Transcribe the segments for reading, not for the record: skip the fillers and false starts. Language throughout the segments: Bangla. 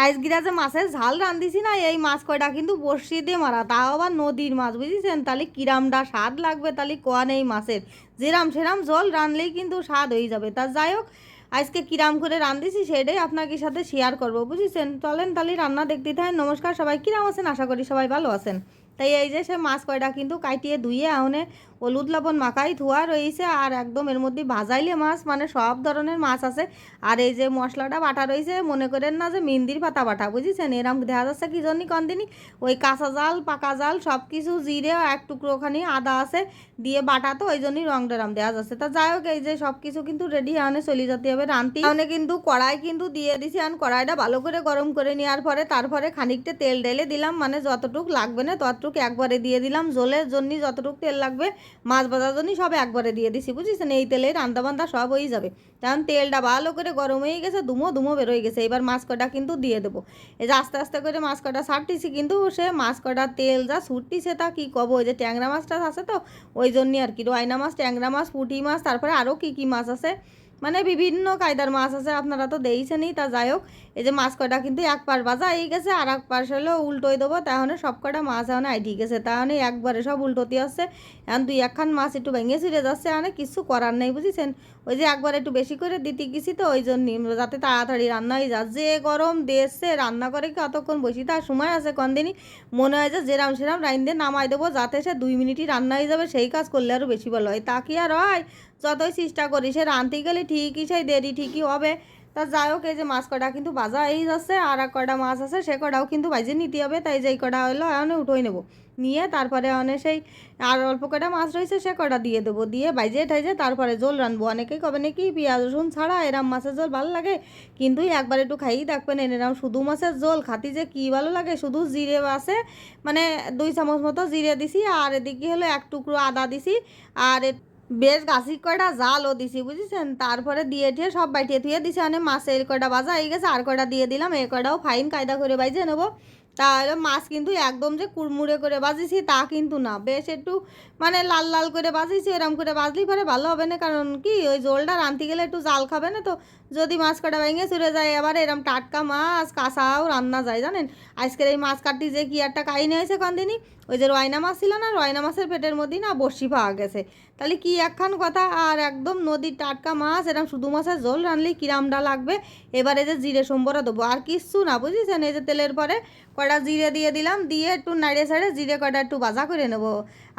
আজগিরা যে মাছের ঝাল রাঁধিছি না, এই মাছ কয়টা কিন্তু বড়শি দিয়ে মারা, তাও আবার নদীর মাছ, বুঝেছেন? তাহলে কিরামটা স্বাদ লাগবে, তাহলে কোয়া নেই মাছের, যেরাম সেরাম জল রাঁধলেই কিন্তু স্বাদ হয়ে যাবে। তা যাই হোক, আজকে কিরাম করে রাঁধেছি সেটাই আপনাকে সাথে শেয়ার করবো, বুঝেছেন? চলেন তাহলে রান্না দেখতে থাকেন। নমস্কার সবাই, কিরাম আছেন? আশা করি সবাই ভালো আছেন। তাই এই যে সে মাছ কয়টা কিন্তু কাটিয়ে ধুয়ে আহনে হলুদ লবণ মাখাই ধোয়া রয়েছে, আর একদম এর মধ্যে ভাজাইলে মাছ, মানে সব ধরনের মাছ আছে। আর এই যে মশলাটা বাটা রয়েছে, মনে করেন না যে মেহেন্দির পাতা বাটা, বুঝেছেন? এরম দেখা যাচ্ছে কি জন্য কন্দিনি, ওই কাঁচা জাল পাকা জাল সব কিছু জিরে এক টুকরোখানি আদা আছে দিয়ে বাটা, তো ওই জন্যই রং ডেরাম দেওয়া যাচ্ছে। তা যাই হোক, এই যে সব কিছু কিন্তু রেডি আনে চলে যেতে হবে রান্তি মানে, কিন্তু কড়াই কিন্তু দিয়ে দিছি। আর কড়াইটা ভালো করে গরম করে নেওয়ার পরে তারপরে খানিকটা তেল ঢেলে দিলাম, মানে যতটুক লাগবে না ততটুক একবারে দিয়ে দিলাম। জলের জন্য যতটুক তেল লাগবে মাছ ভাজার জন্য সব একবারে দিয়ে দিছি, বুঝেছেন? এই তেলে রান্না বান্না সব হয়ে যাবে। কারণ তেলটা ভালো করে গরম হয়ে গেছে, ধুমো ধুমো বেরোয় গেছে। এবার মাছ কটা কিন্তু দিয়ে দেবো। এই যে আস্তে আস্তে করে মাছ কটা ছাড়তেছি, কিন্তু সে মাছ কটা তেল যা ছুটতিছে তা কি কব। ওই যে ট্যাংরা মাছটা আছে তো, ওই জন্যই আর কি। রয়না মাছ, ট্যাংরা মাছ, পুঁটি মাছ, তারপরে আরও কী কী মাছ আছে, মানে বিভিন্ন কায়দার মাছ আছে, আপনারা তো দেখছেনই। তা যাই হোক, এই যে মাছ কটা কিন্তু এক পাশ ভাজা হয়ে গেছে, আর এক পাশ হলো উল্টোই দেবো। তাহলে সব কটা মাছ এখন আইটি গেছে, তাহলে একবারে সব উল্টোতে আসছে। এখন দুই একখান মাছ একটু ভেঙে ছিঁড়ে যাচ্ছে, মানে কিছু করার নেই, বুঝেছেন? ওই যে একবার একটু বেশি করে দিতে গেছি তো, ওই জন্যই, যাতে তাড়াতাড়ি রান্না হয়ে যায়। যে গরম দেশে রান্না করে কি অতক্ষণ বসি, তার সময় আছে দিনই মনে হয় যে যেরাম সেরাম রাইন দিয়ে নামাই দেবো, যাতে সে 2 মিনিটই রান্না হয়ে যাবে। সেই কাজ করলে আরও বেশি ভালো হয়। তা কি আর হয়, যতই চেষ্টা করি সে রাঁধতে গেলে ঠিকই সেই দেরি ঠিকই হবে। তা যাই হোক, এই যে মাছ কটা কিন্তু ভাজা এই যাচ্ছে, আর এক কটা মাছ আছে সে কটাও কিন্তু ভাজে নিতে হবে। তাই যেই কটা হলো এখন উঠোই নেবো, নিয়ে তারপরে অনেক সেই আর অল্প কটা মাছ রয়েছে সে কটা দিয়ে দেবো, দিয়ে ভাইজে ঠাইজে তারপরে জল রানবো। অনেকেই কবে নাকি পেঁয়াজ রসুন ছাড়া এরম মাছের ঝোল ভালো লাগে, কিন্তু একবার একটু খাইয়ে দেখবেন এরম শুধু মাছের ঝোল খাতি যে কী ভালো লাগে। শুধু জিরে আছে, মানে 2 চামচ মতো জিরে দিছি, আর এদিকে হলো এক টুকরো আদা দিছি, আর বেশ গাছি কয়টা জালও দিছি, বুঝেছেন? তারপরে দিয়ে টিয়ে সব বাইটিয়ে থুয়ে দিছি। মানে মাছের কয়টা ভাজা হয়ে গেছে, আর কয়টা দিয়ে দিলাম। এই কয়টাও ফাইন কায়দা করে বাইজে নেবো। তাহলে মাছ কিন্তু একদম যে কুড়মুড়ে করে বাজিছি তা কিন্তু না, বেশ একটু মানে লাল লাল করে বাজিছি। এরম করে বাজলেই পরে ভালো হবে না, কারণ কি ওই ঝোলটা রাঁধতে গেলে একটু জাল খাবে না তো। যদি মাছ কটা ভেঙে চুরে যায়, আবার এরম টাটকা মাছ কাঁচাও রান্না যায়, জানেন? আজকের এই মাছ কাটতে যে কি একটা কাহিনী হয়েছে দিনই, ওই যে রয়না মাছ ছিল না, রয়না মাছের পেটের মধ্যে না বড়শি পাওয়া গেছে। তাহলে কি একখান কথা, আর একদম নদীর টাটকা মাছ, এরকম শুধু মাছের ঝোল রানলেই কিরামটা লাগবে। এবারে যে জিরে সম্বরা দেবো, আর কিচ্ছু না, বুঝেছেন? এই যে তেলের পরে কয়টা জিরে দিয়ে দিলাম, দিয়ে একটু নাড়িয়ে ছাড়ে জিরে কয়টা একটু ভাজা করে নেবো।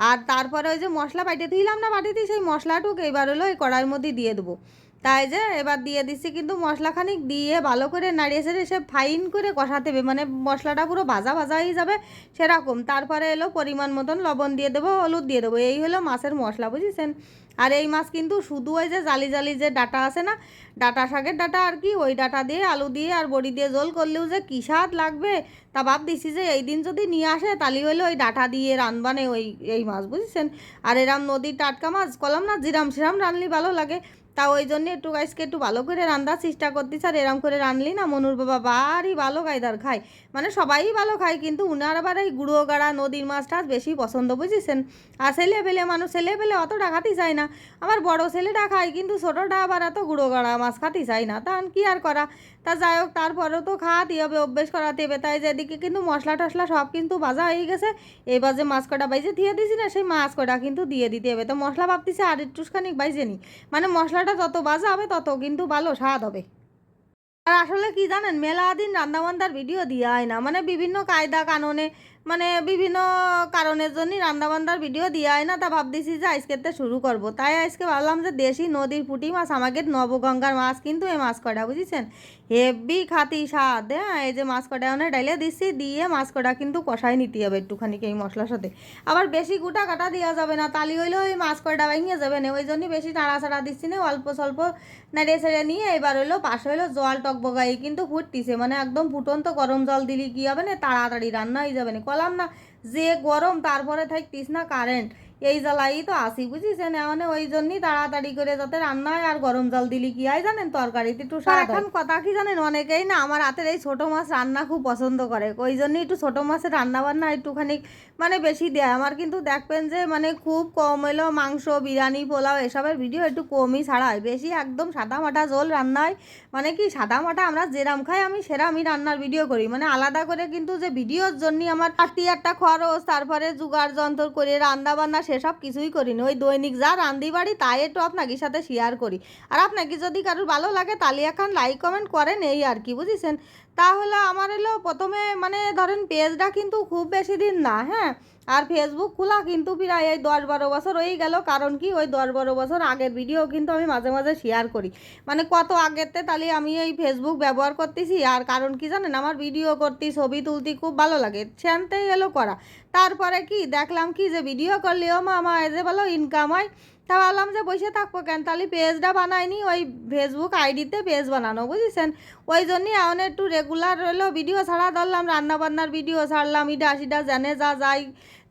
আর তারপরে ওই যে মশলা বাটিয়ে দিলাম না, বাটিতে সেই মশলাটুক এইবার হলো এই কড়াইয়ের মধ্যে দিয়ে দেবো। তাই যে এবার দিয়ে দিচ্ছি, কিন্তু মশলাখানিক দিয়ে ভালো করে নাড়িয়ে ছেড়ে সে ফাইন করে কষাতে হবে, মানে মশলাটা পুরো ভাজা ভাজা হয়ে যাবে সেরকম। তারপরে এলো পরিমাণ মতন লবণ দিয়ে দেবো, হলুদ দিয়ে দেবো, এই হলো মাছের মশলা, বুঝেছেন? আর এই মাছ কিন্তু শুধু ওই যে জালি জালি যে ডাটা আছে না, ডাটা শাকের ডাটা আর কি, ওই ডাটা দিয়ে আলু দিয়ে আর বড়ি দিয়ে ঝোল করলেও যে কী স্বাদ লাগবে। তা ভাব দিছি যে এই দিন যদি নিয়ে আসে তাহলে হইলে ওই ডাটা দিয়ে রানবানে ওই এই মাছ, বুঝেছেন? আর এরাম নদীর টাটকা মাছ কলাম না, জিরাম সিরাম রানলি ভালো লাগে। তা ওই জন্য একটু গাইসকে একটু ভালো করে রান্নার চেষ্টা করতেছি। আর এরম করে রানলি না মনুর বাবা বাড়ি ভালো কায়দার খায়, মানে সবাই ভালো খায়, কিন্তু উনার আবার এই গুঁড়ো গাড়া নদীর মাছটা বেশি পছন্দ, বুঝেছেন? আর ছেলে পেলে মানুষ, ছেলে পেলে অতটা খাতে চায় না। আমার বড় ছেলেটা খায়, কিন্তু ছোটোটা আবার এত গুঁড়ো গাড়া মাছ খাতে চায় না, তখন কি আর করা। তা যাই হোক, তারপরেও তো খাওয়াতে হবে, অভ্যেস করাতে হবে। তাই যেদিকে কিন্তু মশলা টশলা সব কিন্তু ভাজা হয়ে গেছে, এবার যে মাছ কটা বাইজে দিয়ে দিছি না, সেই মাছ কটা কিন্তু দিয়ে দিতে হবে। তো মশলা ভাবতেছি আর একটুখানি বাইজে নি, মানে মশলাটা যত ভাজা হবে তত কিন্তু ভালো স্বাদ হবে। আর আসলে কি জানেন, মেলা দিন রান্নাবান্ধার ভিডিও দেওয়া হয় না, মানে বিভিন্ন কায়দা কানুনে, মানে বিভিন্ন কারণের জন্যই রান্নাবান্ধার ভিডিও দেওয়া হয় না। তা ভাবতেছি যে আজকেতে শুরু করব। তাই আজকে ভাবলাম যে দেশি নদীর পুঁটি মাছ, আমাকে নবগঙ্গার মাছ কিন্তু এই মাছ কটা, বুঝেছেন? হেভি খাতি স্বাদ। হ্যাঁ, এই যে মাছ কটা অনেক ডাইলে দিচ্ছি, দিয়ে মাছ কটা কিন্তু কষাই নিতে হবে একটুখানি এই মশলার সাথে। আবার বেশি গোটা কাটা দেওয়া যাবে না, তালি হইলে ওই মাছ কটা ভেঙে যাবে না, ওই জন্যই বেশি নাড়াচাড়া দিচ্ছি না, অল্প স্বল্প নেড়ে ছেড়ে নিয়ে এবার হইলো পাশে হইলো জল টকবগাই কিন্তু ফুটতিছে, মানে একদম ফুটন্ত গরম জল দিলে কি হবে না, তাড়াতাড়ি রান্না হয়ে যাবে না। কলাম না যে গরম, তারপরে থাকতিস না কারেন্ট, এই জ্বালাই তো আসি বুঝিছেন, মানে ওই জন্যই তাড়াতাড়ি করে যাতে রান্না হয়। আর গরম জল দিলি কি হয় জানেন, তরকারিতে একটু স্বাদ হয়। এখন কথা কি জানেন, অনেকেই না আমার হাতের এই ছোটো মাছ রান্না খুব পছন্দ করে, ওই জন্যই একটু ছোটো মাছের রান্না বান্না একটুখানি মানে বেশি দেয় আমার। কিন্তু দেখবেন যে মানে খুব কম হলো মাংস, বিরিয়ানি, পোলাও এসবের ভিডিও একটু কমই ছাড়া হয়, বেশি একদম সাদা মাটা ঝোল রান্না হয়। মানে কি সাদা মাটা আমরা যেরাম খাই আমি সেরামই রান্নার ভিডিও করি, মানে আলাদা করে কিন্তু যে ভিডিওর জন্য আমার একটা খরচ, তারপরে জোগাড় যন্ত্র করে রান্না বান্না সেসব কিছুই করি না। ওই দৈনিক যা রান্ধি বাড়ি তাই একটু আপনাকে সাথে শেয়ার করি। আর আপনাকে যদি কারোর ভালো লাগে তাহলে এখন লাইক কমেন্ট করেন, এই আর কি বুঝেছেন। তাহলে আমার হলো প্রথমে মানে ধরেন পেজটা কিন্তু খুব বেশি দিন না, হ্যাঁ। আর ফেসবুক খোলা কিন্তু প্রায় এই 10-12 বছর হয়ে গেল। কারণ কি ওই 10-12 বছর আগের ভিডিও কিন্তু আমি মাঝে মাঝে শেয়ার করি, মানে কত আগেতে তাহলে আমি এই ফেসবুক ব্যবহার করতেছি। আর কারণ কি জানেন, আমার ভিডিও করতে ছবি তুলতে খুব ভালো লাগে, সেনতেই এলো করা। তারপরে কি দেখলাম কি যে ভিডিও করলেও মামা যে ভালো ইনকাম হয়। তা ভাবলাম যে বসে থাকবো কেন, তাহলে পেজটা বানাইনি, ওই ফেসবুক আইডিতে পেজ বানানো বুঝেছেন। ওই জন্যই এখন একটু রেগুলার হলো ভিডিও ছাড়া ধরলাম, রান্নাবান্নার ভিডিও ছাড়লাম, ইডা সিডা জানে যা যাই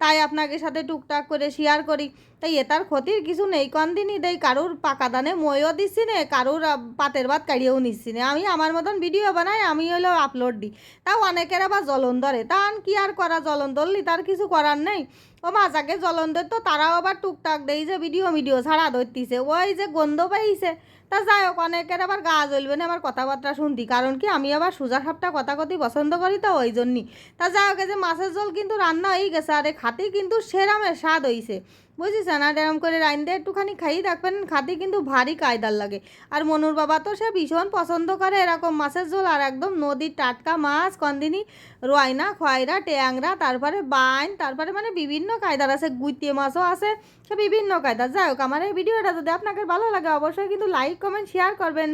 তাই আপনাকে সাথে টুকটাক করে শেয়ার করি। তাই এটার ক্ষতির কিছু নেই, দিনই দেই কারুর পাকা দানে মইও দিচ্ছি না, কারুর পাতের ভাত কাড়িয়েও নিচ্ছি না। আমি আমার মতন ভিডিও বানাই, আমি হলো আপলোড দিই। তাও অনেকের আবার জ্বলন ধরে, তান কি আর করা, জ্বলন ধরলি তার কিছু করার নেই। ও মাজাকে জ্বলন ধর তো তারাও আবার টুকটাক দেই যে ভিডিও ছাড়া ধরতিছে, ওই যে গন্ধ পাইছে। তা যাই হোক, অনেকের আবার গা জ্বলবে না আমার কথাবার্তা শুনতি, কারণ কি আমি আবার সোজা সাপটা কথা কথি পছন্দ করি, তো ওই জন্যই। তা যাই হোক, যে মাছের ঝোল কিন্তু রান্না হয়ে গেছে, আর খাতি কিন্তু সেরামের স্বাদ হয়েছে বুঝেছেন। আর এরম করে রাইন্দে একটুখানি খাই দেখবেন, খাতি কিন্তু ভারী কায়দার লাগে। আর মনুর বাবা তো সে ভীষণ পছন্দ করে এরকম মাছের ঝোল, আর একদম নদীর টাটকা মাছ, কন্দিনি, রয়না, খয়রা, ট্যাংরা, তারপরে বাইন, তারপরে মানে বিভিন্ন কায়দার আছে, গুইতে মাছও আছে, সে বিভিন্ন কায়দার। যাই হোক, আমার এই ভিডিওটা যদি আপনাকে ভালো লাগে অবশ্যই কিন্তু লাইক কমেন্ট শেয়ার করবেন।